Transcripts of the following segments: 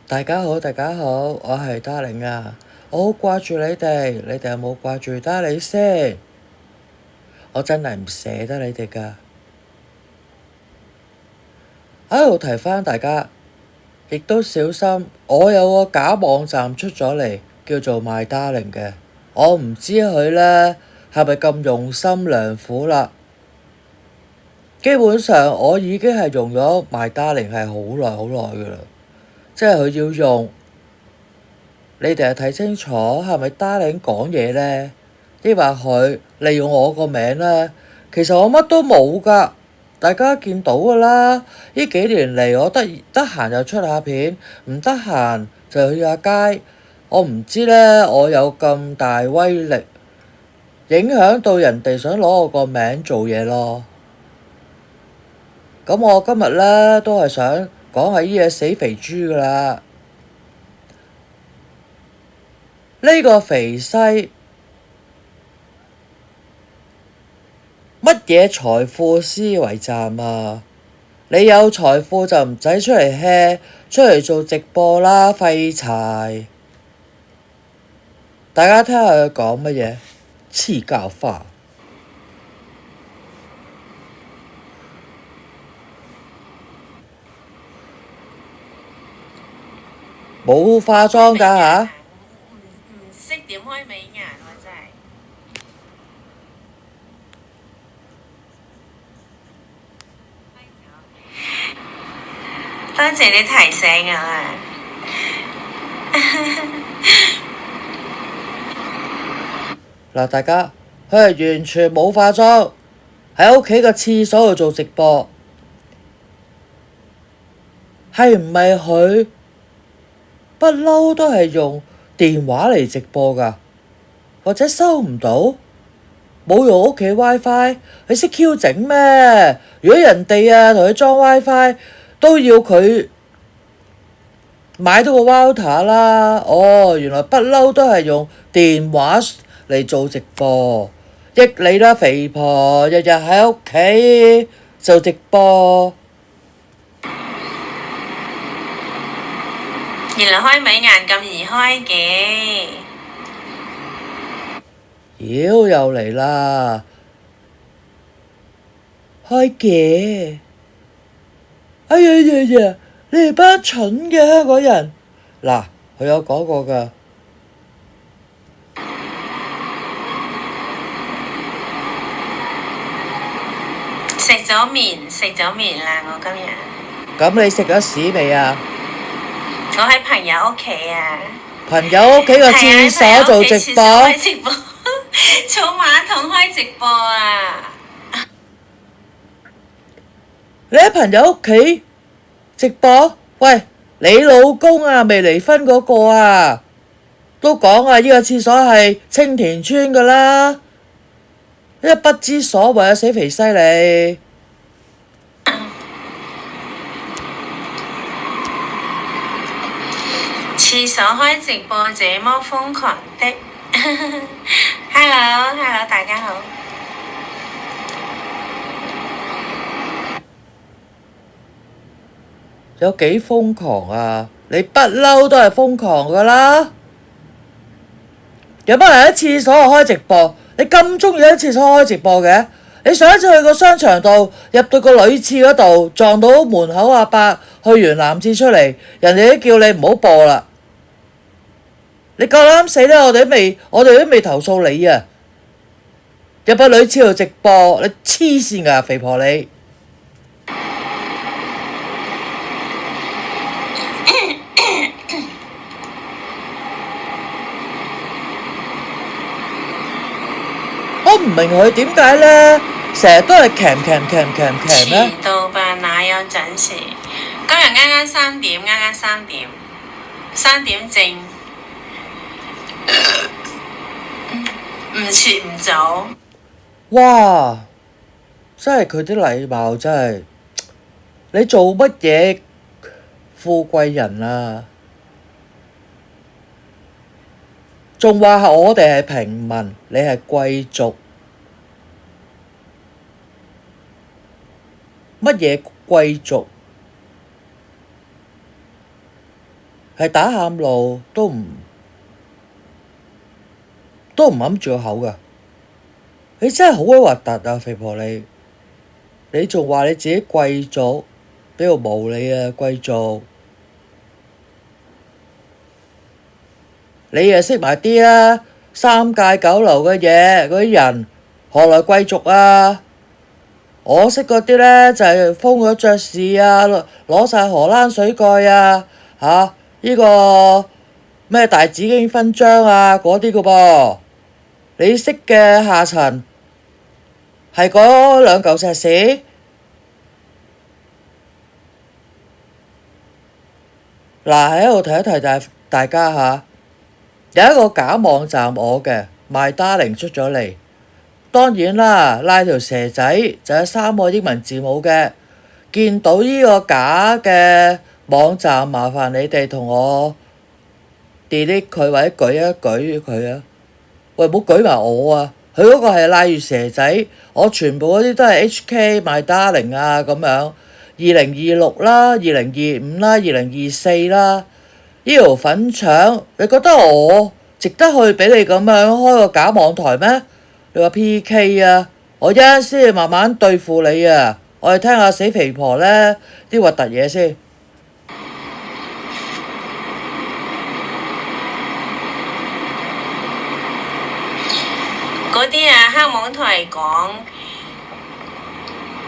大家好，大家好，我係 Darling 啊，我好掛住你哋，你哋有冇掛住 Darling 先？我真係唔捨得你哋㗎。喺度提返大家，亦都小心，我有個假網站出咗嚟，叫做 My Darling 嘅，我唔知佢呢係咪咁用心良苦啦。基本上我已經係用咗 My Darling 係好耐好耐㗎啦，即係佢要用。你哋係睇清楚係咪 Darling 講嘢呢？抑或佢利用我個名呢？其實我乜都冇㗎，大家見到㗎啦。呢幾年嚟我得閒就出下片，唔得閒就去下街。我唔知呢，我有咁大威力，影響到人哋想攞我個名做嘢咯。咁我今日呢，都係想講下呢嘢死肥豬㗎啦。呢個肥西乜嘢財富思維站啊？你有財富就唔使出嚟 hea， 出嚟做直播啦，廢柴！大家聽下佢講乜嘢？黐教花，冇化妝㗎嚇。唔識點開美顏喎，真係。多謝你提醒我啊！嗱，大家佢係完全冇化妝，喺屋企個廁所度做直播，係唔係佢不嬲都係用電話嚟直播㗎？或者收唔到？冇用屋企 WiFi，佢識 Q 整咩？如果人哋啊同佢裝 WiFi，都要佢買到個 router 啦。哦，原來不嬲都係用電話嚟做直播，益你啦肥婆，日日喺屋企做直播。原來開美顏咁易開嘅。妖又嚟啦！開嘅，哎呀呀呀！你哋班蠢嘅香港人，嗱，佢有講過㗎。食咗麵啦！我今日。咁你食咗屎未啊？我喺朋友屋企啊。朋友屋企個廁所做直播。開直播，坐馬桶開直播啊！你喺朋友屋企直播？喂，你老公啊，未離婚嗰個啊，都講啊，呢個廁所係青田村㗎啦，一不知所謂啊，死肥西你！廁所開直播這麼瘋狂的，Hello，大家好。有幾瘋狂啊？你不嬲都係瘋狂㗎啦！有乜人喺廁所度開直播？你咁鍾意喺廁所開直播嘅？你上一次去個商場度，入到個女廁嗰度，撞到門口阿伯去完男廁出嚟，人哋都叫你唔好播啦。你夠膽死啦！我哋都未投訴你啊！入去女廁度直播，你黐線㗎，肥婆你！我唔明佢點解呢，成日都係鉗呢？遲到吧，哪有準時？今日啱3點，3點正，唔遲唔早。哇！真係佢啲禮貌真係，你做乜嘢富貴人啊？仲話我哋係平民，你係貴族。乜嘢貴族？係打喊路都唔揞住個口㗎。你真係好鬼核突啊，肥婆你！你仲話你自己貴族，邊度冇你啊貴族？你又識埋啲啦，三界九流嘅嘢，嗰啲人何來貴族啊？我識嗰啲呢，就係封咗爵士啊，攞晒荷蘭水蓋啊，呢個咩大紫荊勳章啊嗰啲㗎噃。你識嘅下層係嗰兩嚿石屎。嗱，喺度提一提大家嚇，有一個假網站我嘅My Darling出咗嚟。當然啦，拉條蛇仔就有3個英文字母嘅。見到呢個假嘅網站，麻煩你哋同我 delete 佢或者舉一舉佢啊！喂，唔好舉埋我啊！佢嗰個係拉住蛇仔，我全部嗰啲都係 HK My Darling 啊咁樣。2026啦，2025啦，2024啦，呢條粉腸，你覺得我值得去俾你咁樣開個假網台咩？你話 PK 啊，我一陣先慢慢對付你啊！我哋聽下死肥婆呢啲核突嘢先。嗰啲黑網台講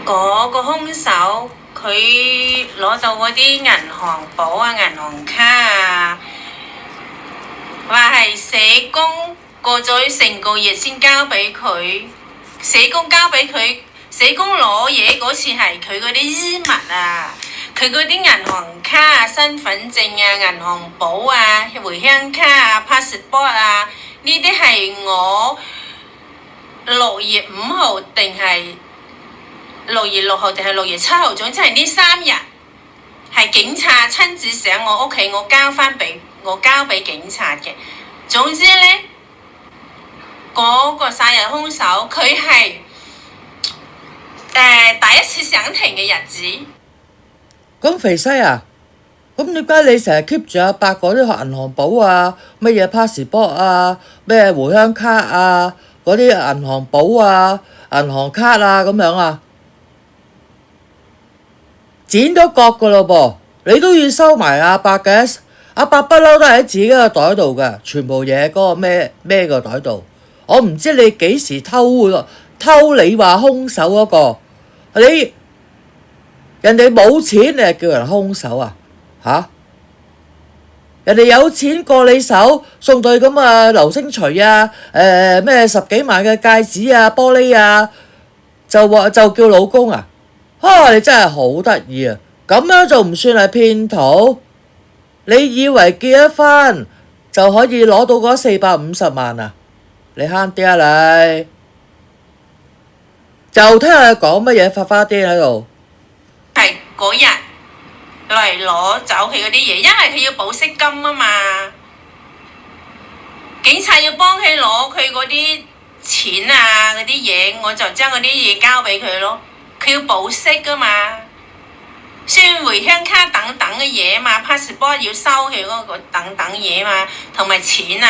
嗰個兇手，佢攞到嗰啲銀行簿啊、銀行卡啊，話係社工過咗成個月先交俾佢，社工交俾佢，社工攞嘢嗰次係佢嗰啲衣物啊，佢嗰啲銀行卡啊、身份證啊、銀行簿啊、回鄉卡啊、passport 啊，呢啲係我6月5號定係6月6號定係6月7號，總之係呢3日係警察親自上我屋企，我交俾警察嘅。總之呢，嗰個殺人兇手佢係第一次上庭嘅日子。咁肥西啊，咁點解你成日 keep 住阿伯嗰啲銀行簿啊、乜嘢 passport 啊、咩回鄉卡啊、嗰啲銀行簿啊、銀行卡啊咁樣啊？剪咗角噶咯噃，你都要收埋阿伯嘅。阿伯不嬲都喺自己個袋度嘅，全部嘢嗰個咩個袋度。我唔知你幾時偷你話兇手嗰個，人哋冇錢你係叫人兇手啊？人哋有錢過你手，送對咁啊流星錘啊，咩10幾萬嘅戒指啊、玻璃啊，就叫老公啊？你真係好得意啊！咁樣就唔算係騙徒？你以為結咗婚就可以攞到嗰450萬啊？你慳啲啊你！就聽下佢講乜嘢發花癲喺度。係嗰日嚟攞走佢嗰啲嘢，因為佢要保釋金啊嘛。警察要幫佢攞佢嗰啲錢啊嗰啲嘢，我就將嗰啲嘢交俾佢咯。佢要保釋噶嘛，算回鄉卡等等嘅嘢嘛 ，passport 要收佢嗰個等等嘢嘛，同埋錢啊，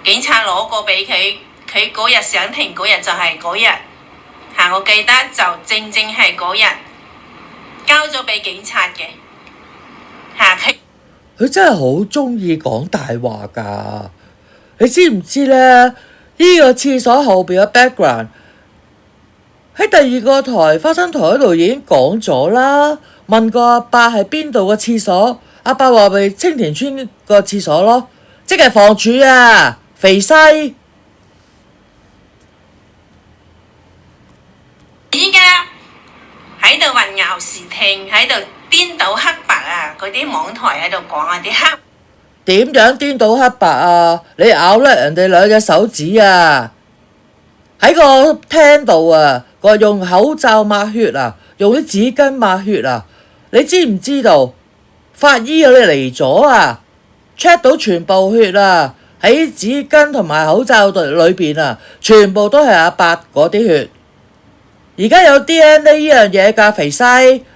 警察攞過俾佢，佢嗰日上庭嗰日就係嗰日，我記得就正係嗰日交咗俾警察嘅，佢真係好中意講大話㗎，你知唔知呢？呢個廁所後邊嘅 background。喺第2個台花生台嗰度已經講咗啦，問過阿伯係邊度個廁所，阿伯話咪青田村個廁所咯，即係房署啊，肥西。依家喺度混淆視聽，喺度顛倒黑白啊！嗰啲網台喺度講啊啲黑。點樣顛倒黑白啊？你咬甩人哋2隻手指啊！喺個廳度啊！個用口罩抹血啊，用啲紙巾抹血啊！你知唔知道？法醫佢哋嚟咗啊 ，check 到全部血啊，喺紙巾同埋口罩裏邊啊，全部都係阿伯嗰啲血。而家有 DNA 呢樣嘢㗎，肥西，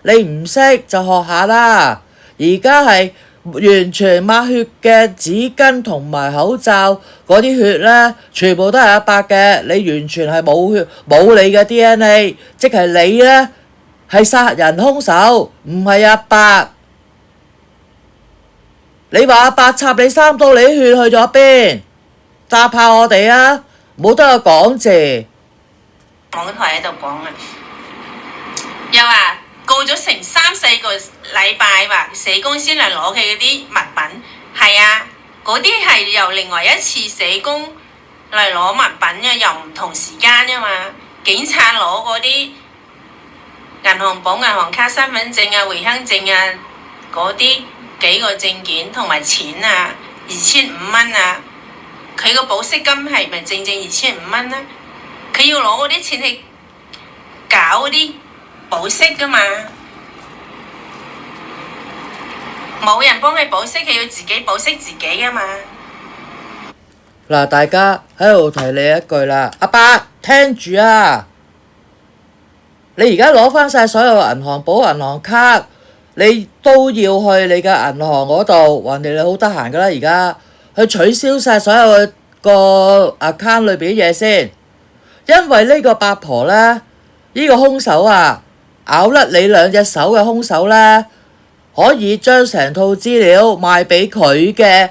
你唔識就學下啦。而家係完全抹血嘅紙巾同埋口罩嗰啲血呢，全部都係阿伯嘅，你完全係冇血冇你嘅 DNA， 即係你呢係殺人兇手，唔係阿伯。你話阿伯插你3刀，你啲血去咗邊？答下我哋啊！冇得我講字。網台喺度講啊，又話過咗成3-4個禮拜，話社工先嚟攞佢嗰啲物品。係啊，嗰啲係由另外一次社工嚟攞物品嘅，又唔同時間啊嘛。警察攞嗰啲銀行簿、銀行卡、身份證啊、回鄉證啊，嗰啲幾個證件同埋錢啊，2500蚊啊，佢個保釋金係咪正2500蚊呢？佢要攞嗰啲錢去搞嗰啲保釋噶嘛，冇人幫佢保釋，佢要自己保釋自己噶嘛。嗱，大家喺度提你一句啦，阿伯聽住啊！你而家攞返晒所有銀行簿、銀行卡，你都要去你嘅銀行嗰度，橫掂你好得閒噶啦，而家去取消晒所有個 account 裏邊啲嘢先。因為呢個八婆呢，呢個兇手啊，咬甩你2隻手嘅兇手呢，可以將成套資料賣俾佢嘅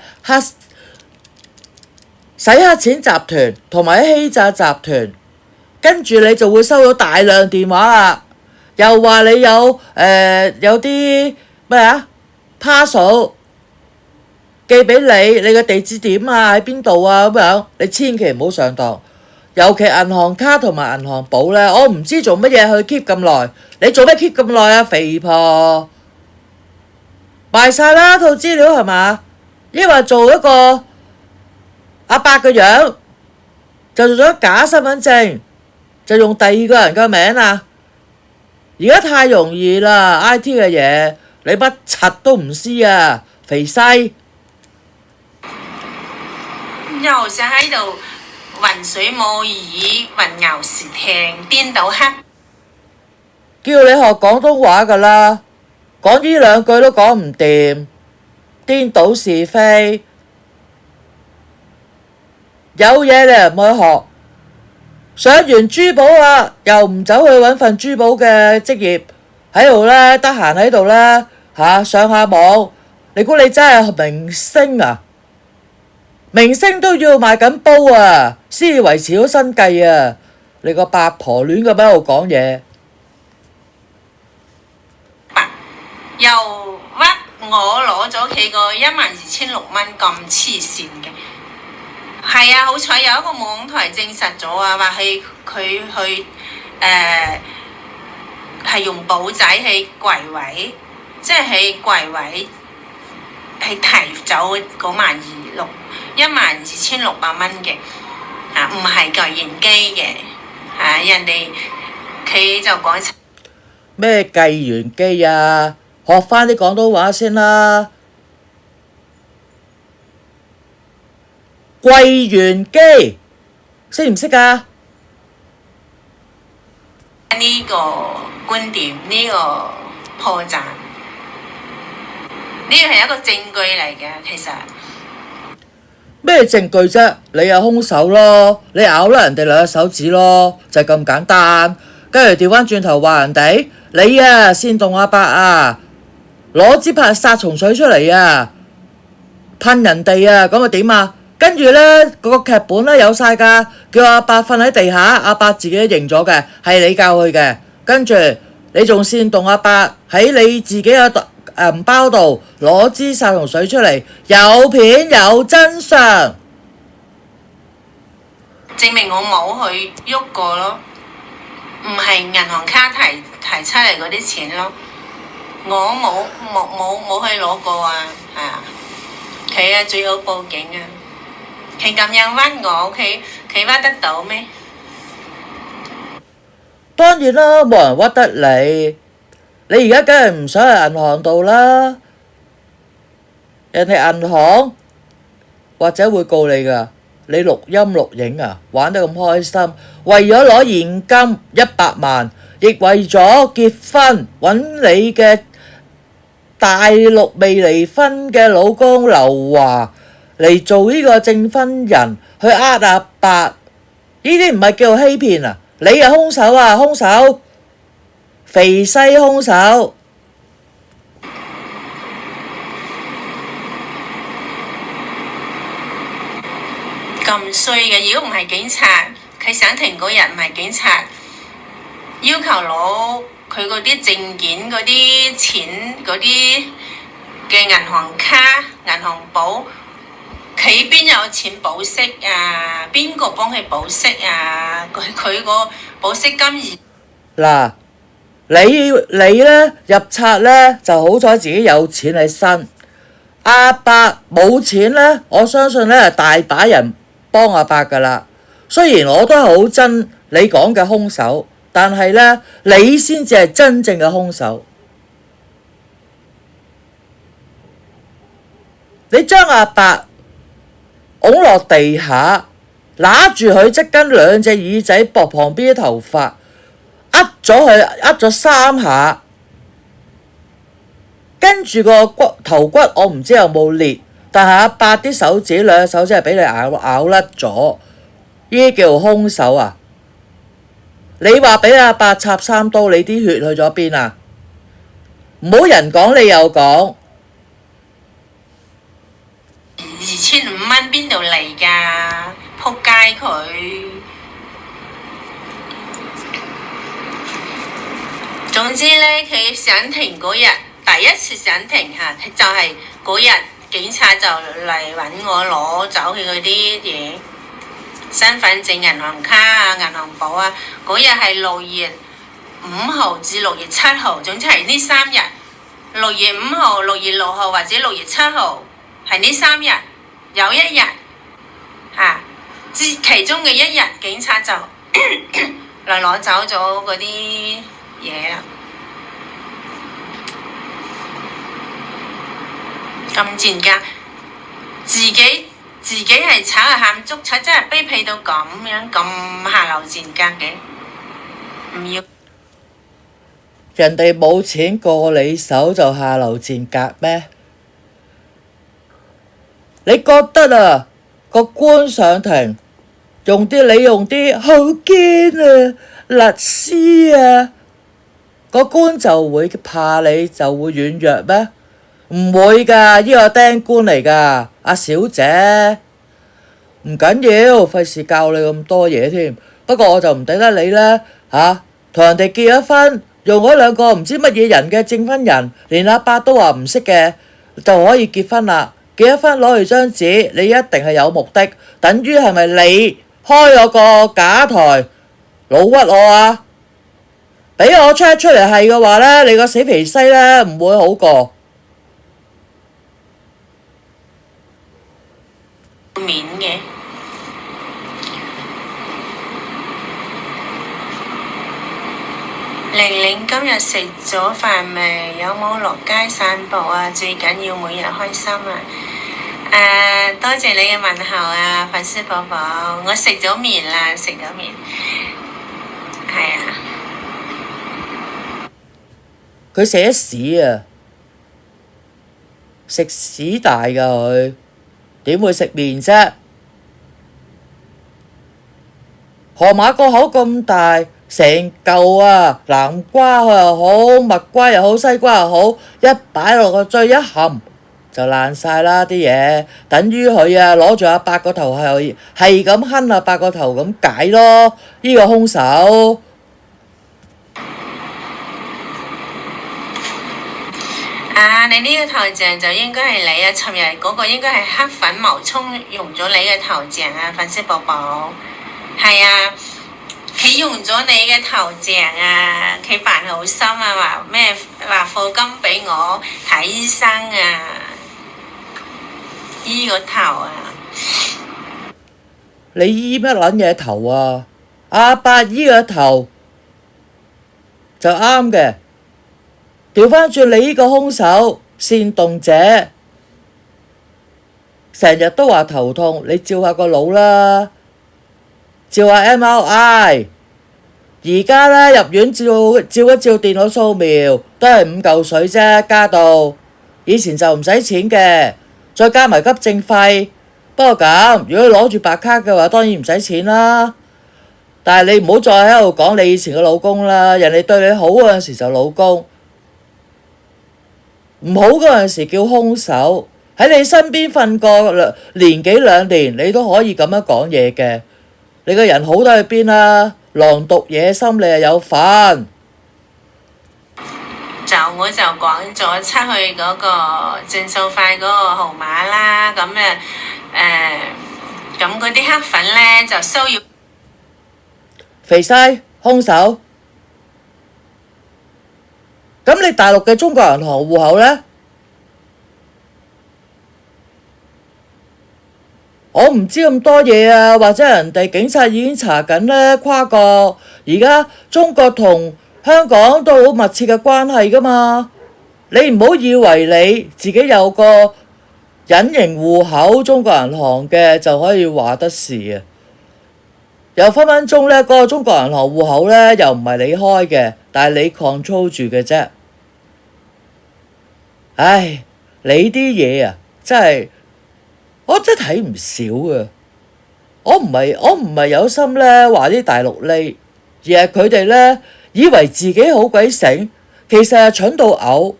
洗黑錢集團同埋欺詐集團，跟住你就會收到大量電話啦，又話你有啲咩啊 parcel 寄俾你嘅地址點啊喺邊度啊咁樣，你千祈唔好上當。尤其銀行卡同埋銀行簿呢，我唔知做乜嘢去 keep 咁耐。你做咩 keep 咁耐啊，肥婆？賣晒啦套資料係嘛？抑或做一個阿伯嘅樣，就做咗假身份證，就用第2個人嘅名啊！而家太容易啦 ，IT 嘅嘢你乜柒都唔知啊，肥西！又想喺度渾水摸魚、混淆視聽、顛倒黑。叫你學廣東話㗎啦，講呢2句都講唔掂，顛倒是非。有嘢你又唔去學，上完珠寶啊，又唔走去揾份珠寶嘅職業喺度呢，得閒喺度呢，上下網。你估你真係明星啊？明星都要賣緊煲啊，先維持到生計啊！你個八婆亂咁喺度講嘢，又屈我攞咗佢個12600蚊咁黐線嘅。係啊，好彩有一個網台證實咗啊，話佢去係用簿仔去櫃位，即係喺櫃位係提走嗰12600蚊嘅，唔係櫃員機嘅，人哋佢就講咩計員機啊？學返啲廣東話先啦。櫃員機識唔識㗎？呢個觀點，呢個破綻，呢個係一個證據嚟嘅，其實。咩證據啫？你係兇手咯，你咬甩人哋2隻手指咯，就係咁簡單。跟住調返轉頭話人哋，你啊煽動阿伯啊，攞支拍殺蟲水出嚟啊，噴人哋啊，咁啊點啊？跟住呢，嗰個劇本呢有晒㗎，叫阿伯瞓喺地下，阿伯自己都認咗嘅，係你教佢嘅。跟住你仲煽動阿伯喺你自己嘅銀包度攞支殺蟲水出嚟，有片有真相，證明我冇去喐過咯，唔係銀行卡提出嚟嗰啲錢咯，我冇去攞過啊，係啊，佢啊最好報警啊！佢咁樣屈我，佢屈得到咩？當然啦，冇人屈得你。你而家梗係唔想去銀行度啦，人哋銀行或者會告你㗎。你錄音錄影啊，玩得咁開心，為咗攞現金100萬，亦為咗結婚揾你嘅大陸未離婚嘅老公劉華嚟做呢個證婚人去呃阿伯，呢啲唔係叫做欺騙啊！你係兇手啊！兇手，肥西兇手。咁衰嘅，如果唔係警察，佢上庭嗰日唔係警察，要求攞佢嗰啲證件、嗰啲錢、嗰啲嘅銀行卡、銀行簿，佢邊有錢保釋啊？邊個幫佢保釋啊？佢個保釋金嗱，你呢入冊呢就好彩自己有錢喺身，阿伯冇錢呢，我相信呢大把人幫阿伯噶啦。雖然我都係好憎你講嘅兇手，但係呢，你先至係真正嘅兇手。你將阿伯拱落地下，揦住佢即跟兩隻耳仔駁旁邊啲頭髮，呃咗3下，跟住個頭骨我唔知有冇裂，但係阿伯啲手指兩隻手指係俾你咬甩咗，呢啲叫兇手啊！你話俾阿伯插3刀，你啲血去咗邊啊？唔好人講你又講。2500蚊邊度嚟㗎？仆街佢！總之呢，佢上庭嗰日，第一次上庭嚇，就係嗰日警察就嚟揾我攞走佢嗰啲嘢，身份證、銀行卡啊、銀行簿啊。嗰日係6月5號至6月7號，總之係呢3日。6月5號、6月6號或者6月7號，係呢3日。有一日嚇，其中嘅一日，警察就嚟攞走咗嗰啲嘢啦。咁賤格，自己係炒下鹹粥，炒真係卑鄙到咁樣，咁下流賤格嘅，唔要。人哋冇錢過你手就下流賤格咩？你覺得啊，個官上庭用啲好驚啊、律師啊，個官就會怕你，就會軟弱咩？唔會㗎，呢個釘官嚟㗎，阿小姐。唔緊要，費事教你咁多嘢添。不過我就唔抵得你啦嚇，同人哋結咗婚，用嗰兩個唔知乜嘢人嘅證婚人，連阿伯都話唔識嘅，就可以結婚啦。結咗婚攞住張紙，你一定係有目的，等於係咪你開咗個假台老屈我啊？俾我 check 出嚟係嘅話呢，你個死肥西呢唔會好過。面嘅。玲玲今日食咗飯未？有冇落街散步啊？最緊要每日開心啊！多謝你嘅問候啊，粉絲寶寶，我食咗麵啦，食咗麵，係啊。佢食咗屎啊！食屎大㗎佢，點會食麵啫？河馬個口咁大，成嚿啊，南瓜又好，蜜瓜又好，西瓜又好，一擺落個嘴一含就爛晒啦啲嘢，等於佢啊攞住阿伯個頭係咁哼阿伯個頭咁解咯，呢個兇手。你呢個頭像就應該係你啊！尋日嗰個應該係黑粉毛葱用咗你嘅頭像啊，粉絲寶寶。係啊，佢用咗你嘅頭像啊，佢扮好心啊，話咩話課金俾我睇醫生啊，醫個頭啊！你醫乜撚嘢頭啊？阿伯醫個頭就啱嘅。調翻轉你呢個兇手煽動者，成日都話頭痛，你照下個腦啦，照下 MRI。而家呢，入院照一照電腦掃描都係5嚿水啫，加到以前就唔使錢嘅，再加埋急症費。不過咁，如果你攞住白卡嘅話，當然唔使錢啦。但係你唔好再喺度講你以前嘅老公啦，人哋對你好嗰陣時就老公，唔好嗰陣時叫兇手。喺你身邊瞓過年幾兩年，你都可以咁樣講嘢嘅。你個人好得去邊啊？狼毒野心，你係有份。我就講咗出去嗰個轉數快嗰個號碼啦，咁咁嗰啲黑粉咧就騷擾肥西兇手。咁你大陸嘅中國銀行戶口呢？我唔知咁多嘢啊，或者人哋警察已經查緊呢跨國，而家中國同香港都好密切嘅關係㗎嘛。你唔好以為你自己有個隱形戶口中國銀行嘅就可以話得事啊！又分分鐘呢嗰個中國銀行戶口呢，又唔係你開嘅，但係你 control 住嘅啫。唉，你啲嘢啊，真係我真係睇唔少啊！我唔係有心呢話啲大陸呢，而係佢哋呢，以為自己好鬼醒，其實係蠢到嘔。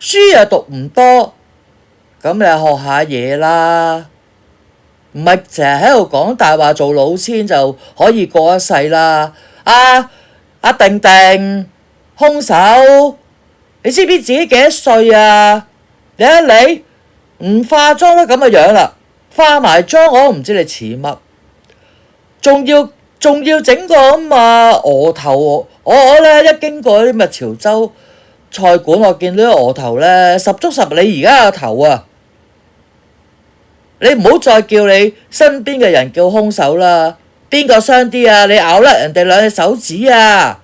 書又讀唔多，咁你學下嘢啦，唔係成日喺度講大話做老千就可以過一世啦。阿定定，兇手，你知唔知自己幾多歲啊？你一唔化妝都咁嘅樣啦，化埋妝我都唔知你似乜，仲要整個咁啊鵝頭，我呢一經過啲咪潮州菜館，我見到啲鵝頭呢，十足十你而家個頭啊！你唔好再叫你身邊嘅人叫兇手啦，邊個傷啲啊？你咬甩人哋兩隻手指啊！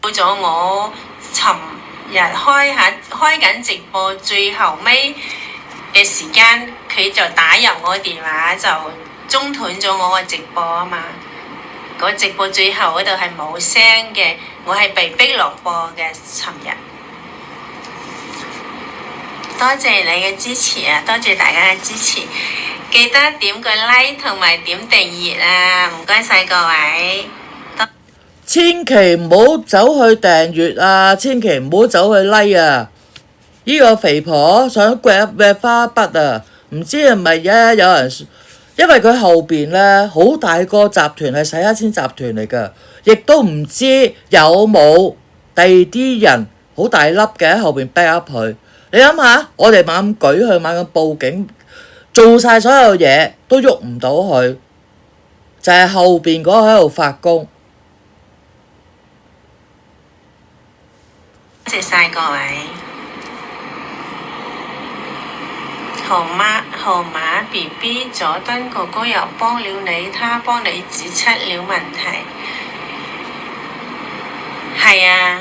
到咗我尋日開緊直播最後尾嘅時間，佢就打入我電話，就中斷咗我個直播啊嘛。個直播最後嗰度係冇聲嘅，我係被逼落播嘅。尋日多謝你嘅支持啊，多謝大家嘅支持，記得點個 like 同埋點訂閱啊，唔該晒各位。千祈唔好走去訂閱啊，千祈唔好走去 like 啊！呢個肥婆想掘花筆啊，唔知係咪有人？因為佢後邊呢，好大個集團係洗黑錢集團嚟㗎，亦都唔知有冇第二啲人好大粒嘅喺後邊 back up 佢。你諗下，我哋猛咁舉佢，猛咁報警，做晒所有嘢都喐唔到佢，就係後邊嗰個喺度發功。多謝晒各位。號碼 BB 佐敦哥哥又幫了你，他幫你指出了問題。係啊，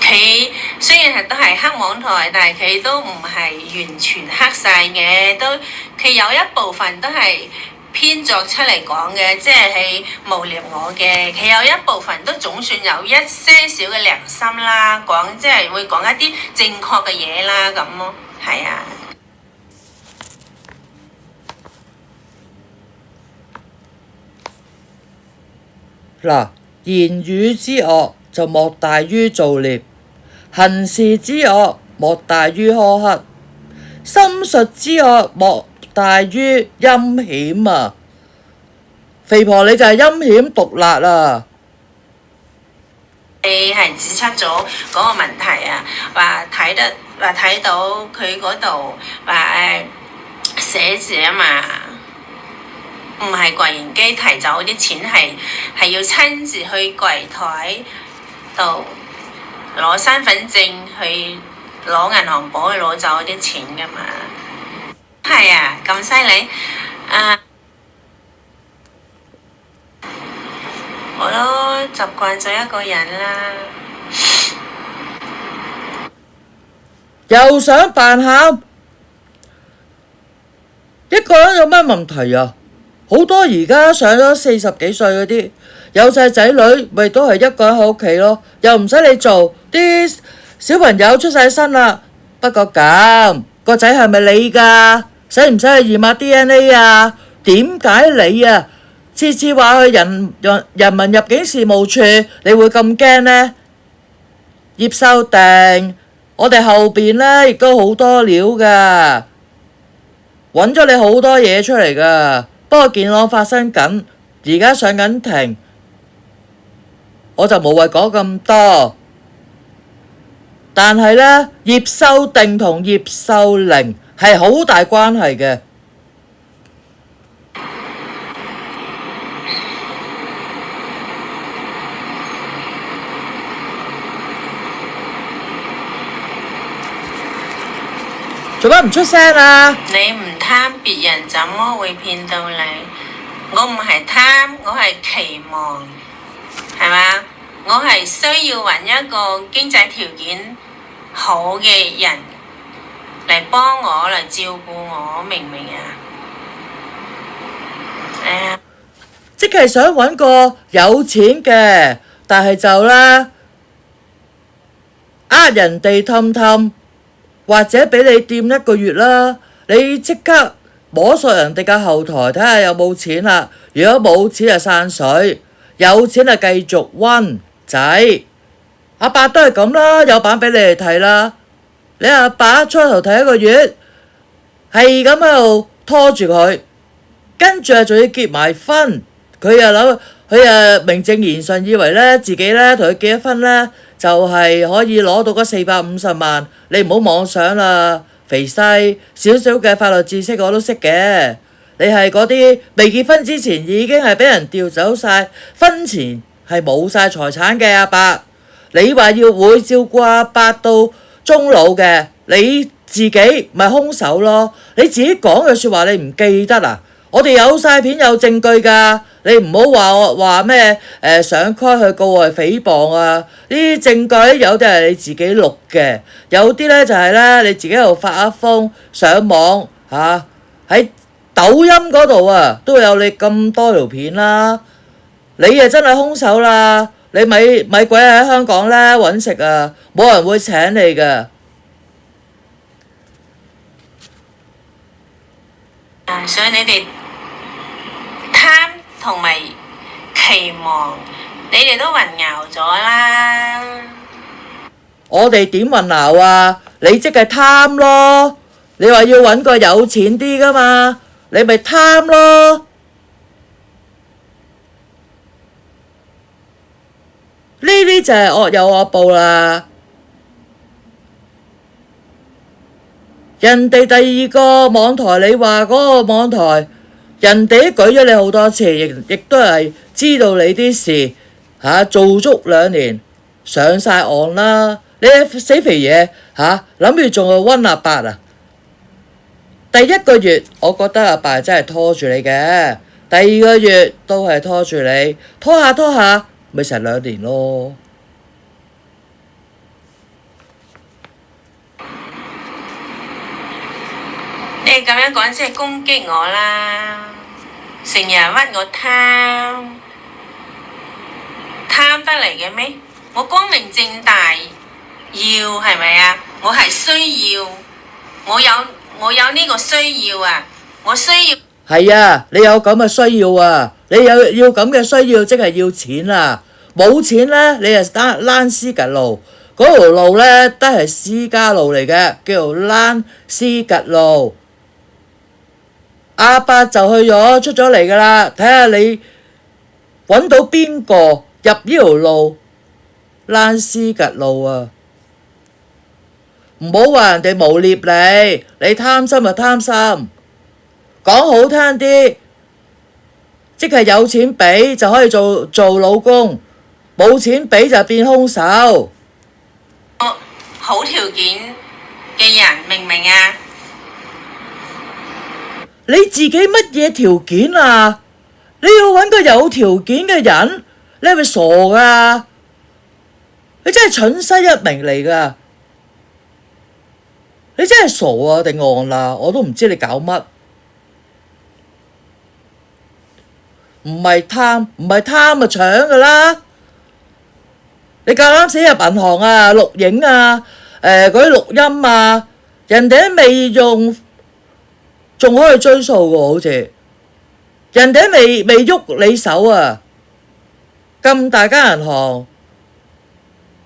佢雖然係都係黑網台，但係佢都唔係完全黑晒嘅，佢有一部分都係編作出嚟講嘅，即係誣衊我嘅。佢有一部分都總算有一些少嘅良心啦，即係會講一啲正確嘅嘢啦咁咯，係啊。嗱，言語之惡就莫大於造孽，行事之惡莫大於苛刻，心術之惡莫大於陰險啊！肥婆你就係陰險毒辣啊！你係指出咗嗰個問題啊，話睇到佢嗰度話寫字啊嘛。唔係櫃員機提走啲錢，係要親自去櫃台度攞身份證去攞銀行簿去攞走啲錢噶嘛。係啊，咁犀利啊！我都習慣咗一個人啦。又想扮喊，一個人有咩問題啊？好多而家上咗40幾歲嗰啲，有晒仔女，咪都係一個人喺屋企咯，又唔使你做，啲小朋友出晒身啦。不過咁，個仔係咪你㗎？使唔使去驗下 DNA 啊？點解你啊，次次話去人民入境事務處，你會咁驚呢？葉秀定，我哋後邊呢亦都好多料㗎，揾咗你好多嘢出嚟㗎。不過件案發生緊，而家上緊庭，我就無謂講咁多。但係呢，葉秀定同葉秀玲係好大關係嘅。做乜唔出聲啊？你唔貪，別人怎麼會騙到你？我唔係貪，我係期望，係嘛？我係需要揾一個經濟條件好嘅人嚟幫我，嚟照顧我，明唔明啊？即係想揾個有錢嘅，但係就啦，人哋氹氹，或者俾你掂一個月啦，你即刻摸索人哋嘅後台睇下有冇錢啦。如果冇錢就散水，有錢就繼續溫仔。阿伯都係咁啦，有版俾你哋睇啦。你阿爸初頭睇一個月，係咁喺度拖住佢，跟住仲要結埋婚，佢又名正言順以為呢自己呢同佢結咗婚呢，就係可以攞到嗰450萬。你唔好妄想啦，肥西，少少嘅法律知識我都識嘅。你係嗰啲未結婚之前已經係俾人調走晒，婚前係冇晒財產嘅阿伯。你話要會照顧阿伯到終老嘅，你自己咪兇手咯。你自己講嘅説話你唔記得啊？我哋有晒片有證據㗎，你唔好話咩上開去告我係誹謗啊！呢啲證據有啲係你自己錄嘅，有啲呢就係呢你自己喺度發一封上網嚇，喺抖音嗰度啊都有你咁多條片啦。你啊真係兇手啦！你咪鬼喺香港呢揾食啊，冇人會請你㗎。所以你哋貪同埋期望，你哋都混淆咗啦。我哋點混淆啊？你即係貪咯。你話要揾個有錢啲㗎嘛，你咪貪咯。呢啲就係惡有惡報啦。人哋第二個網台，你話嗰個網台，人哋都舉咗你好多次，亦都係知道你啲事做足2年，上晒岸啦。你死肥嘢諗住仲去溫阿伯啊？第1個月我覺得阿伯真係拖住你嘅，第2個月都係拖住你，拖下咪成2年咯。你咁樣講即係攻擊我啦，成日屈我貪得嚟嘅咩？我光明正大要係咪啊？我係需要，我有呢個需要啊！我需要係啊，你有咁嘅需要啊！你要咁嘅需要，即係要錢啊！冇錢呢，你就躝屍趌路，嗰條路呢，都係私家路嚟嘅，叫做躝屍趌路。阿伯就出咗嚟㗎啦，睇下你揾到邊個入呢條路躝屍趌路啊！唔好話人哋誣衊你貪心就貪心，講好聽啲，即係有錢俾就可以做老公，冇錢俾就變兇手。好條件嘅人，明唔明啊？你自己乜嘢條件啊？你要揾個有條件嘅人，你係咪傻㗎？你真係蠢西一名嚟㗎！你真係傻啊定戇啦？我都唔知你搞乜。唔係貪，唔係貪就搶噶啦。你夠膽死入銀行啊、錄影啊、嗰啲錄音啊，人哋都未用，仲可以追訴喎，好似人哋都未喐你手啊！咁大間銀行，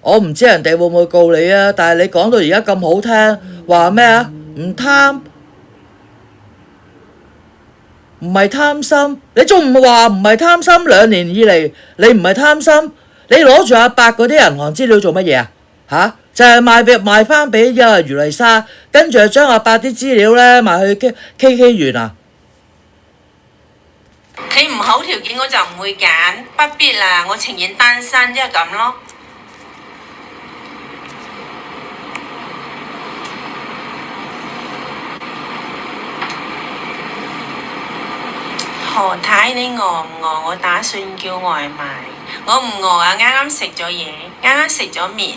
我唔知人哋會唔會告你啊，但係你講到而家咁好聽，話咩啊？唔貪，唔係貪心，你仲唔話唔係貪心？2年以嚟你唔係貪心，你攞住阿伯嗰啲銀行資料做乜嘢啊？嚇，就係賣翻俾余麗莎，跟住就將阿伯啲資料咧賣去 KK 園啊！佢唔好條件我就唔會揀，不必啦，我情願單身，即係咁咯。何太，你餓唔餓？我打算叫外賣。我唔餓啊，啱啱食咗嘢，啱啱食咗麵。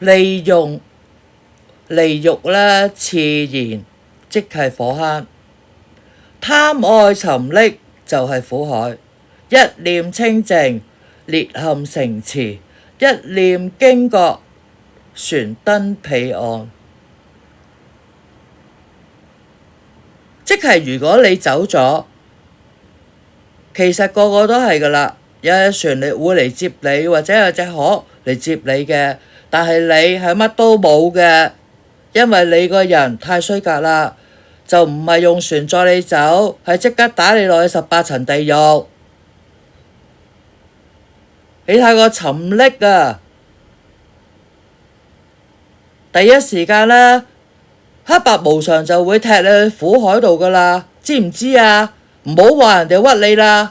利用利欲咧，熾燃即係火坑；貪愛沉溺就係苦海。一念清淨，裂陷城池；一念驚覺，船登彼岸。即係如果你走咗，其實個個都係噶啦，有隻船會嚟接你，或者有隻河嚟接你嘅。但係你係乜都冇嘅，因為你個人太衰格啦，就唔係用船載你走，係即刻打你落去18層地獄。你太過沉溺啊！第一時間呢，黑白無常就會踢你去苦海度噶啦，知唔知啊？唔好話人哋屈你啦。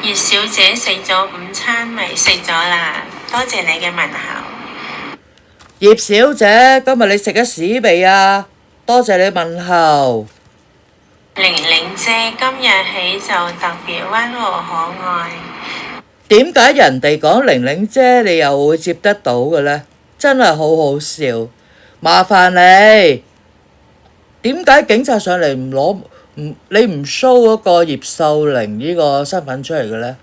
葉小姐食咗午餐未？食咗啦，多謝你嘅問候。葉小姐，今日你食咗屎未啊？多謝你問候。玲玲姐今日起就特別溫和可愛。點解人哋講玲玲姐你又會接得到嘅呢？真係好好笑。麻煩你，點解警察上嚟你唔 show 嗰個葉秀玲呢個身份出嚟嘅呢？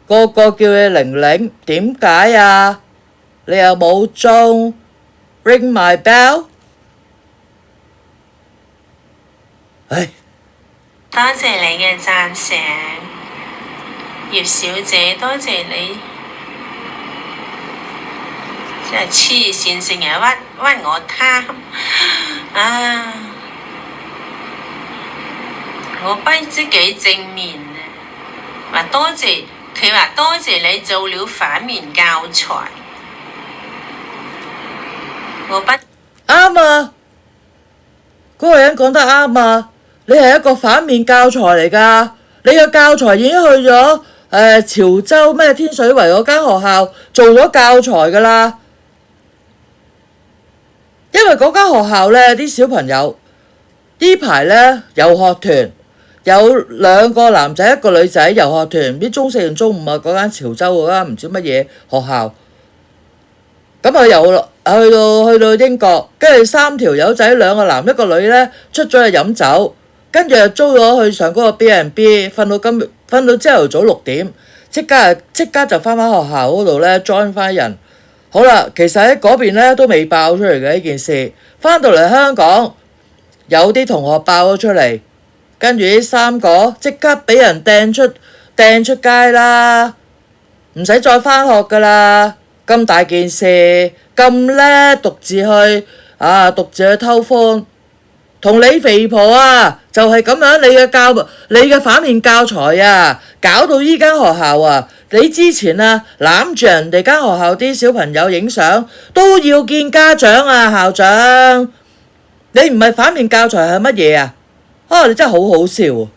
個個叫你玲玲，點解啊？你又冇中 ring my bell？ 唉，多謝你嘅讚賞，葉小姐，多謝你。真係黐線，成日屈我貪啊！我不知幾正面啊！話多謝佢話多謝你做了反面教材，我不啱啊！嗰個人講得啱啊！你係一個反面教材嚟㗎，你個教材已經去咗潮州咩天水圍嗰間學校做咗教材㗎啦。因為嗰間學校呢啲小朋友呢排呢遊學團有2個男仔1個女仔遊學團，唔知中4定中5啊，嗰間潮州嗰間唔知乜嘢學校，咁啊去到英國，跟住3條友仔2個男1個女呢出咗去飲酒，跟住就租咗去上嗰個 B&B， 瞓到朝頭早6點，即刻就翻學校嗰度呢 join 翻人。好啦，其實喺嗰邊呢都未爆出嚟嘅呢件事，翻到嚟香港有啲同學爆咗出嚟，跟住呢3個即刻俾人掟出街啦，唔使再翻學噶啦，咁大件事咁叻，獨自去偷歡，同你肥婆啊就係咁樣，你嘅反面教材啊，搞到依間學校啊！你之前啊攬住人哋間學校啲小朋友影相都要見家長啊，校長，你唔係反面教材係乜嘢啊？你真係好好笑啊！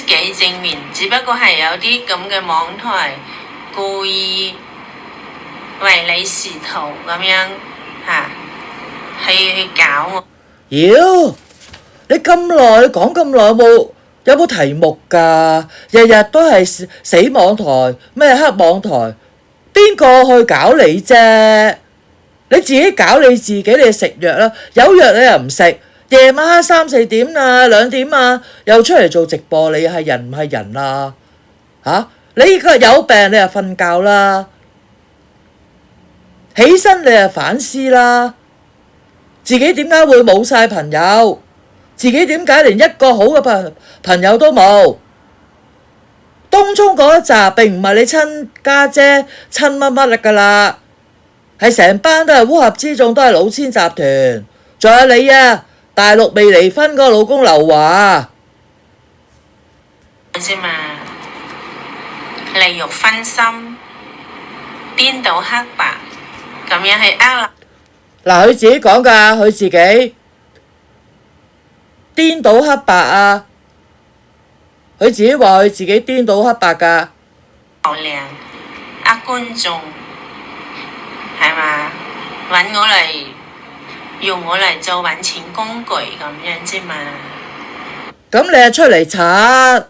幾正面，只不過係有啲咁嘅網台故意唯利是圖咁樣去搞我。妖，你講咁耐有冇題目㗎？日日都係死網台咩黑網台，邊個去搞你啫？你自己搞你自己，你食藥啦，有藥你又唔食，夜晚黑3、4點啊、2點啊，又出嚟做直播，你係人唔係人啊？你依家有病你就瞓覺啦，起身你就反思啦，自己點解會冇晒朋友？自己點解連一個好嘅朋友都冇？東涌嗰一集並唔係你親家姐親乜乜㗎啦，係成班都係烏合之眾，都係老千集團。仲有你啊，大陸未離婚嗰個老公劉華啫嘛，利欲分心，顛倒黑白，咁樣係呃嗱，佢自己講㗎，佢自己顛倒黑白啊！佢自己話佢自己顛倒黑白㗎。流量，呃觀眾，係嘛？揾我嚟，用我嚟做揾錢工具咁樣啫嘛。咁你係出嚟刷，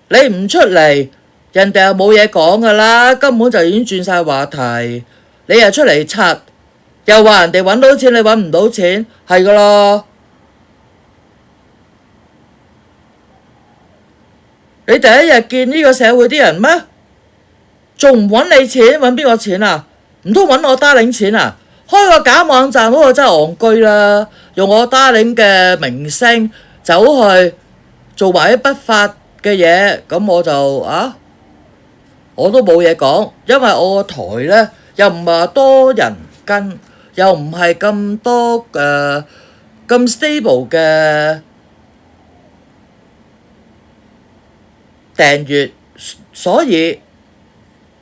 你唔出嚟，人哋又冇嘢講㗎啦，根本就已經轉晒話題。你又出嚟刷，又話人哋揾到錢，你揾唔到錢，係㗎咯。你第一日見呢個社會啲人咩？仲唔揾你錢？揾邊個錢啊？唔通揾我darling錢啊？開個假網站嗰個真係戇居啦！用我darling嘅名聲走去做埋啲不法嘅嘢，咁我就我都冇嘢講，因為我個台呢，又唔係話多人跟，又唔係咁多咁 stable 嘅訂閱，所以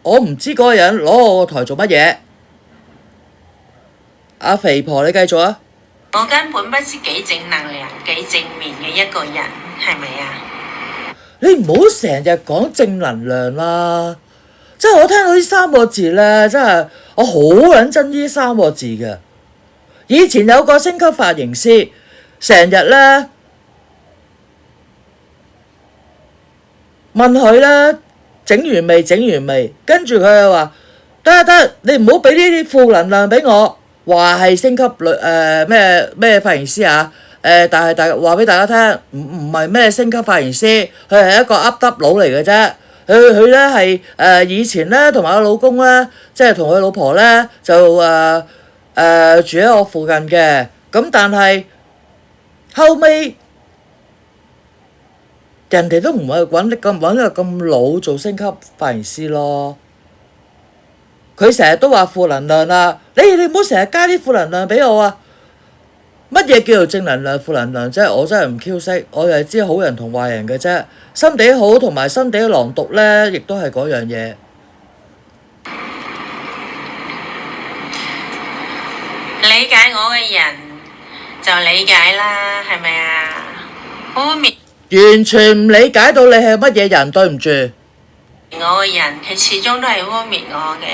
我唔知嗰個人攞我個台做乜嘢。阿肥婆，你繼續啊！我根本不知幾正能量、幾正面嘅一個人，係咪啊？你唔好成日講正能量啦！即係我聽到呢3個字呢，真係我好撚憎呢3個字嘅。以前有個星級髮型師，成日呢問佢呢整完未？整完未？跟住佢又話得，你唔好俾呢啲負能量俾我。話係星級咩髮型師啊？但係話俾大家聽，唔係咩星級髮型師，佢係一個噏耷佬嚟嘅啫。佢咧係以前咧同埋我老公咧，即係同佢老婆咧就住喺我附近嘅。咁但係後尾人哋都唔係揾一個咁老做星級髮型師咯。佢成日都話負能量啦，你唔好成日加啲負能量俾我啊！乜嘢叫做正能量、負能量啫？我真係唔 Q 識，我就係知好人同壞人嘅啫。心地好同埋心地狼毒呢，亦都係嗰樣嘢。理解我嘅人就理解啦，係咪啊？污蔑完全唔理解到你係乜嘢人，對唔住。我嘅人，佢始終都係污蔑我嘅。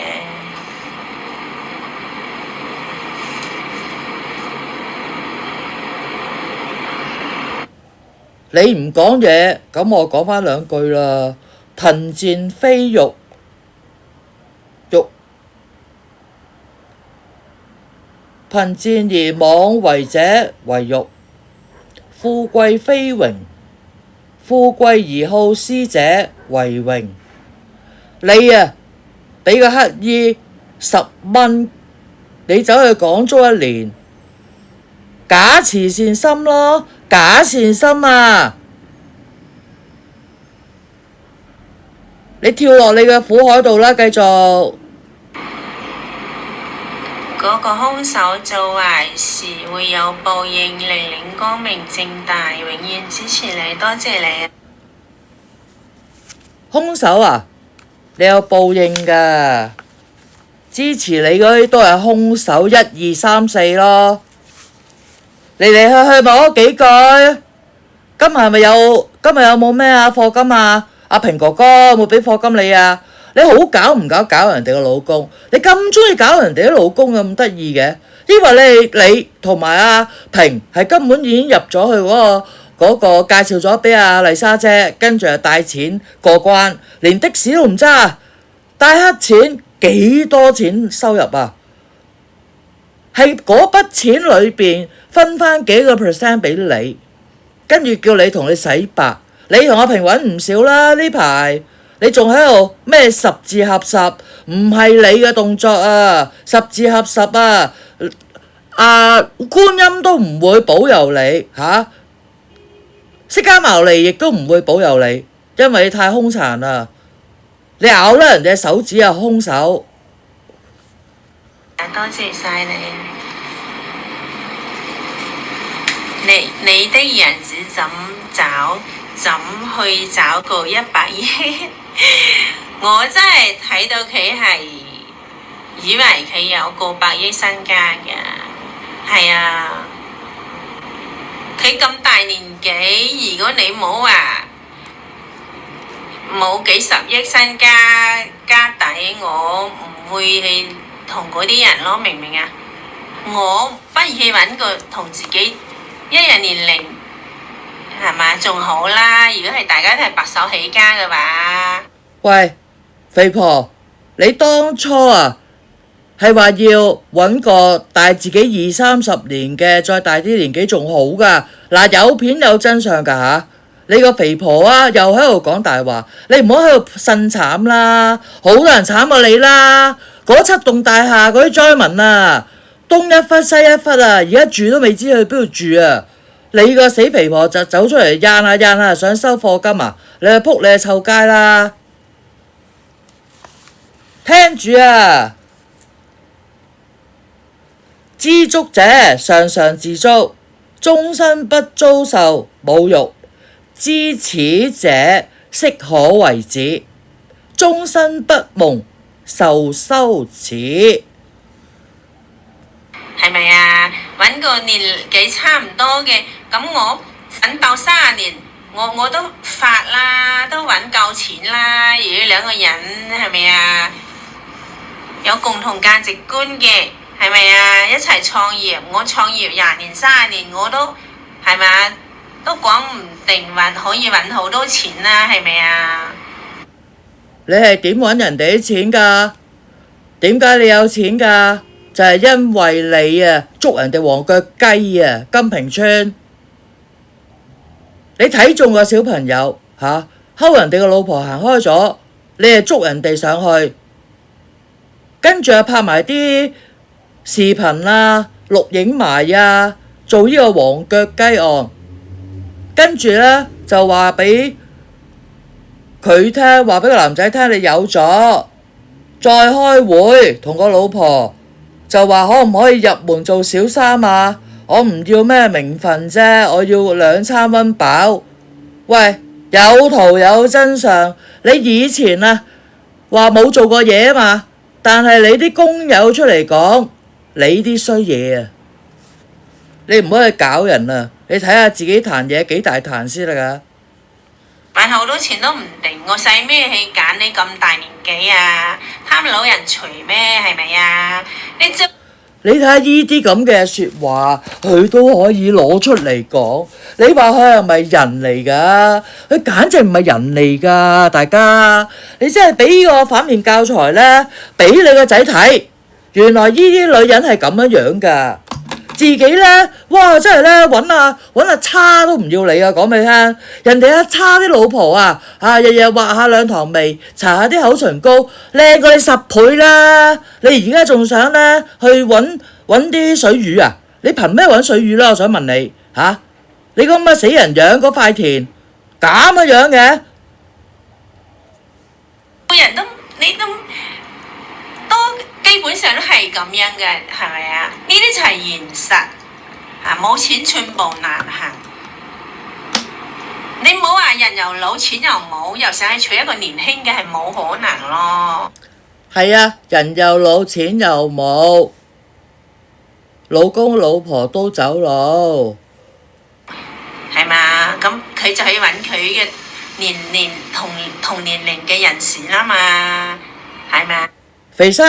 你唔講嘢，咁我講返2句啦。貧賤非欲，貧賤而妄為者為欲；富貴非榮，富貴而好施者為榮。你啊，俾個乞衣10蚊，你走去講足1年，假慈善心咯，假善心啊！你跳落你嘅苦海度啦，繼續。嗰個兇手做壞事會有報應，令你光明正大，永遠支持你，多謝你啊！兇手啊，你有報應㗎，支持你嗰啲都係兇手，1、2、3、4咯。嚟嚟去去咪嗰幾句。今日有冇咩啊？課金啊？阿平哥哥有冇俾課金你啊？你好搞唔搞人哋個老公？你咁鍾意搞人哋啲老公咁得意嘅？因為你同埋阿平係根本已經入咗去嗰個介紹咗俾阿麗莎姐，跟住就帶錢過關，連的士都唔揸，帶黑錢幾多錢收入啊？係嗰筆錢裏邊分翻幾個 percent 俾你，跟住叫你同你洗白。你同阿平揾唔少啦，呢排你仲喺度咩十字合十，唔係你嘅動作啊！十字合十啊！觀音都唔會保佑你嚇，釋迦牟尼亦都唔會保佑你，因為你太兇殘啦！你咬甩人哋手指啊，兇手！多謝晒你。你的樣子怎去找個100億？我真係睇到佢係以為佢有個100億身家㗎，係啊！佢咁大年紀，如果你冇話冇幾十億身家底，我唔會去同嗰啲人咯，明唔明啊？我不如去揾個同自己一樣年齡，係嘛，仲好啦。如果係大家都係白手起家嘅話，喂，肥婆，你當初啊係話要揾個大自己20-30年嘅，再大啲年紀仲好噶。嗱，有片有真相噶吓。你個肥婆啊，又喺度講大話，你唔好喺度呻慘啦，好多人慘過你啦。嗰7棟大廈嗰啲災民啊，東一忽西一忽啊，而家住都未知去邊度住啊！你個死肥婆就走出嚟掗下想收課金啊！你去仆你去臭街啦！聽住啊！知足者常常自足，終身不遭受侮辱；知恥者適可為止，終身不蒙受羞恥。係咪啊？揾個年紀差唔多嘅，咁我奮鬥30年，我都發啦，都揾夠錢啦。如果兩個人係咪啊？有共同價值觀嘅，係咪啊？一齊創業，我創業20年30年，我都係咪啊？都講唔定可以揾好多錢啦，係咪啊？你係點揾人哋啲錢㗎？點解你有錢㗎？就係因為你啊捉人哋黃腳雞啊，金平村，你睇中個小朋友嚇，睺人哋個老婆行開咗，你係捉人哋上去，跟住拍埋啲視頻啊，錄影埋啊，做呢個黃腳雞案，跟住呢，就話俾佢聽，話俾個男仔聽你有咗，再開會同個老婆。就話可唔可以入門做小三啊？我唔要咩名分啫，我要2餐溫飽。喂，有圖有真相。你以前啊話冇做過嘢啊嘛，但係你啲工友出嚟講，你啲衰嘢啊，你唔好去搞人啊！你睇下自己壇嘢幾大壇先啦㗎。揾好多錢都唔定，我使咩去揀你咁大年紀啊？貪老人除咩？係咪啊？你睇下呢啲咁嘅説話，佢都可以攞出嚟講。你話佢係咪人嚟㗎？佢簡直唔係人嚟㗎！大家，你真係俾呢個反面教材呢，俾你個仔睇，原來呢啲女人係咁樣㗎。自己呢，哇！真係呢，揾下叉都唔要你啊！講俾你聽，人哋阿叉啲老婆啊，日日畫下2堂眉，搽下啲口唇膏，靚過你10倍啦！你而家仲想呢，去揾啲水魚啊？你憑咩揾水魚啦？我想問你嚇，你咁嘅死人樣嗰塊田咁嘅樣嘅，個人都基本上都係咁樣嘅，係咪啊？呢啲就係現實啊！冇錢寸步難行。你唔好話人又老，錢又冇，又想去娶一個年輕嘅，係冇可能咯。係啊，人又老，錢又冇，老公老婆都走佬，係嘛？咁佢就去揾佢嘅同年齡嘅人士啦嘛，係咪？肥西，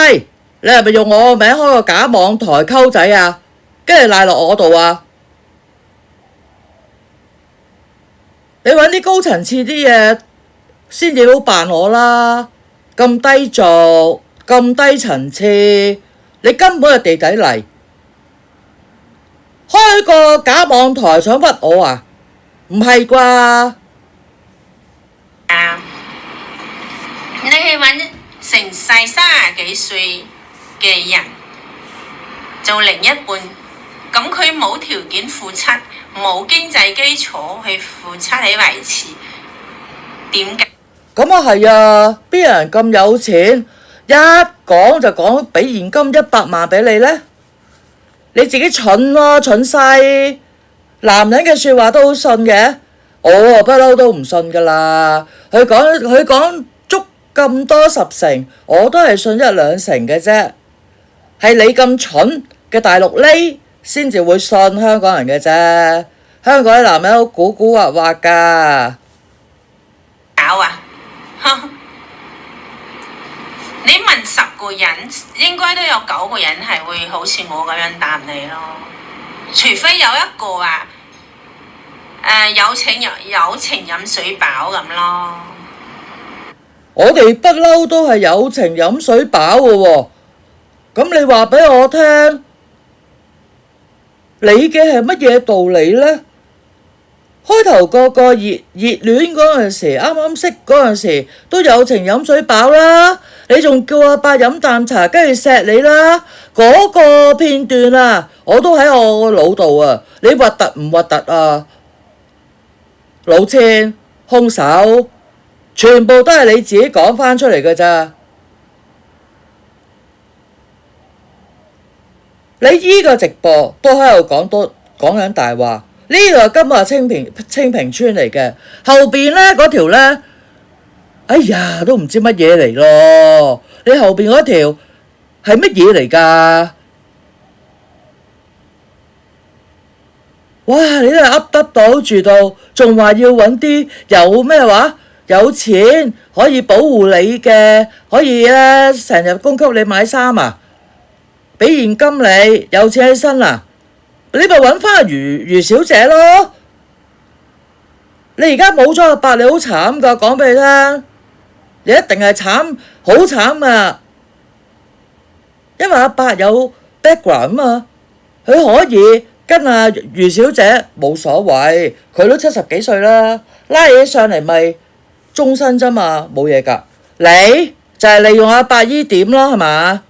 你係咪用我個名開個假網台溝仔啊？跟住賴落我度啊？你揾啲高層次啲嘢先至好扮我啦，咁低俗，咁低層次，你根本係地底泥，開個假網台想屈我啊？唔係啩？你去揾成世30幾歲嘅人做另一半，咁佢冇條件付出，冇經濟基礎去付出去維持，點解？咁啊係啊，邊有人咁有錢，一講就講俾現金100萬俾你呢？你自己蠢咯，蠢西！男人嘅説話都好信嘅，我啊不嬲都唔信噶啦。佢講足咁多10成，我都係信1、2成嘅啫。係你咁蠢嘅大陸呢，先至會信香港人嘅啫。香港啲男人好古古惑惑㗎。搞啊！你問10個人，應該都有9個人係會好似我咁樣答你咯。除非有一個有情飲水飽咁咯。我哋不嬲都係有情飲水飽嘅喎。咁你話俾我聽，你嘅係乜嘢道理呢？開頭個熱戀嗰陣時，啱啱識嗰陣時，都有情飲水飽啦。你仲叫阿伯飲啖茶，跟住錫你啦。嗰個片段啊，我都喺我個腦度啊。你核突唔核突啊？老千，兇手，全部都係你自己講返出嚟㗎咋。你依個直播都喺度講緊大話。呢個今日係清平村嚟嘅，後邊呢嗰條呢，哎呀都唔知乜嘢嚟咯。你後邊嗰條係乜嘢嚟㗎？哇！你都係噏到住到，仲話要揾啲有咩話？有錢可以保護你嘅，可以呢成日供給你買衫啊，俾現金你，有錢喺身啊！你咪揾翻余小姐咯！你而家冇咗阿伯，你好慘噶，講俾你聽，你一定係慘，好慘啊！因為阿伯有 background 啊嘛，佢可以跟阿余小姐冇所謂，佢都70幾歲啦，拉起上嚟咪終身啫嘛，冇嘢噶。你就係利用阿伯依點咯，係嘛？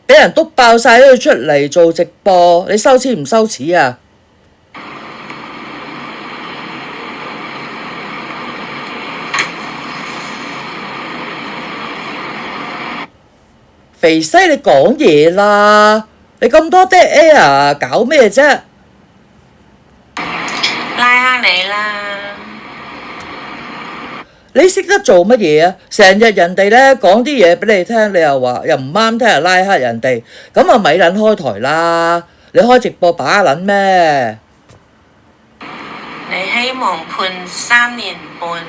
俾人篤爆晒都要出嚟做直播，你羞恥唔羞恥啊？肥西，你講嘢啦！你咁多 dead air 搞咩啫？拉下你啦！你識得做乜嘢啊？成日人哋呢講啲嘢俾你聽，你又話又唔啱聽，又拉黑人哋，咁啊咪撚開台啦！你開直播把撚咩？你希望判3年半，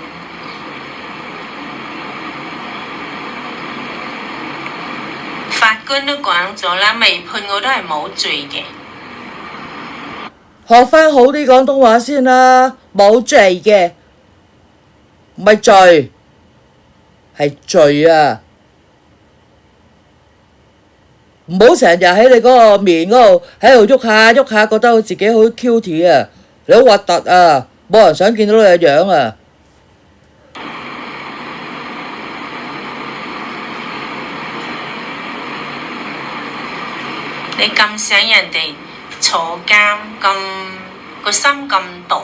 法官都講咗啦，未判我都係冇罪嘅。學返好啲廣東話先啦，冇罪嘅。唔係罪，係罪啊！唔好成日喺你嗰個面嗰度喺度喐下喐下，覺得自己好 cute 啊！你好核突啊！冇人想見到你嘅樣啊！你咁想人哋坐監，個心咁毒。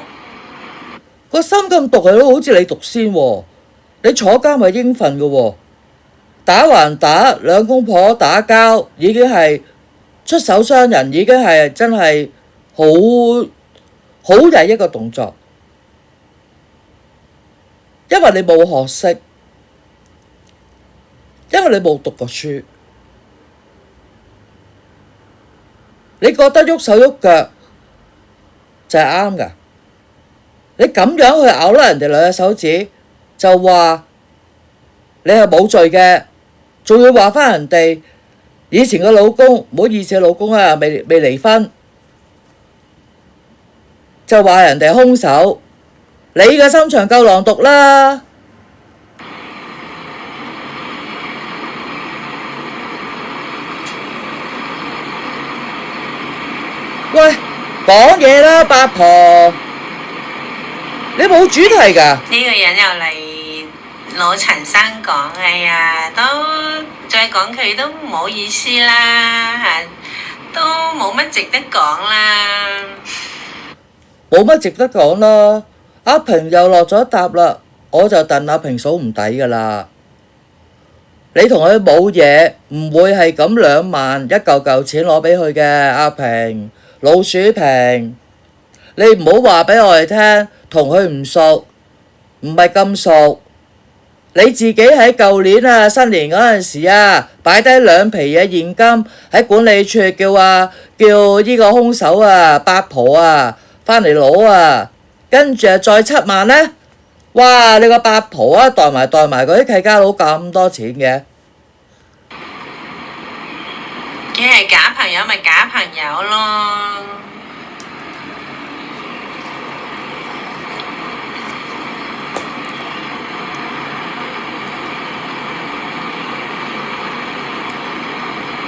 個心咁毒係咯，好似你毒先喎！你坐監係應份嘅喎，打還打，兩公婆打交已經係出手傷人，已經係真係好曳一個動作，因為你冇學識，因為你冇讀過書，你覺得喐手喐腳就係啱㗎。你咁樣去咬甩人哋兩隻手指，就話你係冇罪嘅，仲要話返人哋以前嘅老公，唔好以前嘅老公啊，未離婚，就話人哋係兇手，你嘅心腸夠狼毒啦！喂，講嘢啦，八婆，你冇主題㗎？呢個人又嚟攞陳生講，哎呀，都再講佢都唔好意思啦，嚇，都冇乜值得講啦。冇乜值得講啦。阿平又落咗答啦，我就戥阿平嫂唔抵㗎啦。你同佢冇嘢，唔會係咁2萬一嚿嚿錢攞俾佢嘅，阿平，老鼠平，你唔好話俾我哋聽，同佢唔熟，唔係咁熟。你自己喺舊年啊新年嗰陣時啊，擺低2皮嘅現金喺管理處叫呢個兇手啊八婆啊返嚟攞啊，跟住再7萬呢。哇！你個八婆啊，代埋嗰啲契家佬咁多錢嘅，佢係假朋友咪假朋友咯。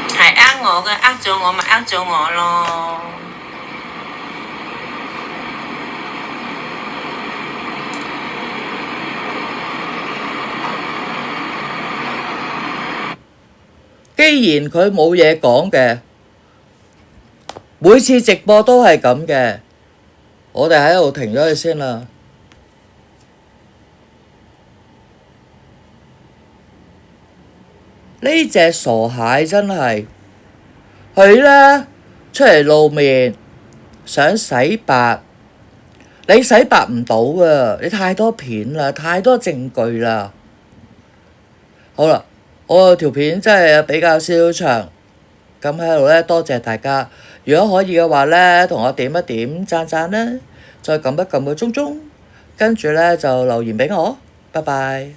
係呃我嘅，呃咗我咪呃咗我咯。既然佢冇嘢講嘅，每次直播都係咁嘅，我哋喺度停咗佢先啦。呢隻傻蟹真係，佢呢出嚟露面想洗白，你洗白唔到啊！你太多片啦，太多證據啦。好啦，我條片真係比較少長，咁喺度呢，多謝大家。如果可以嘅話呢，同我點一點讚讚啦，再撳一撳個鐘鐘，跟住呢就留言俾我，拜拜。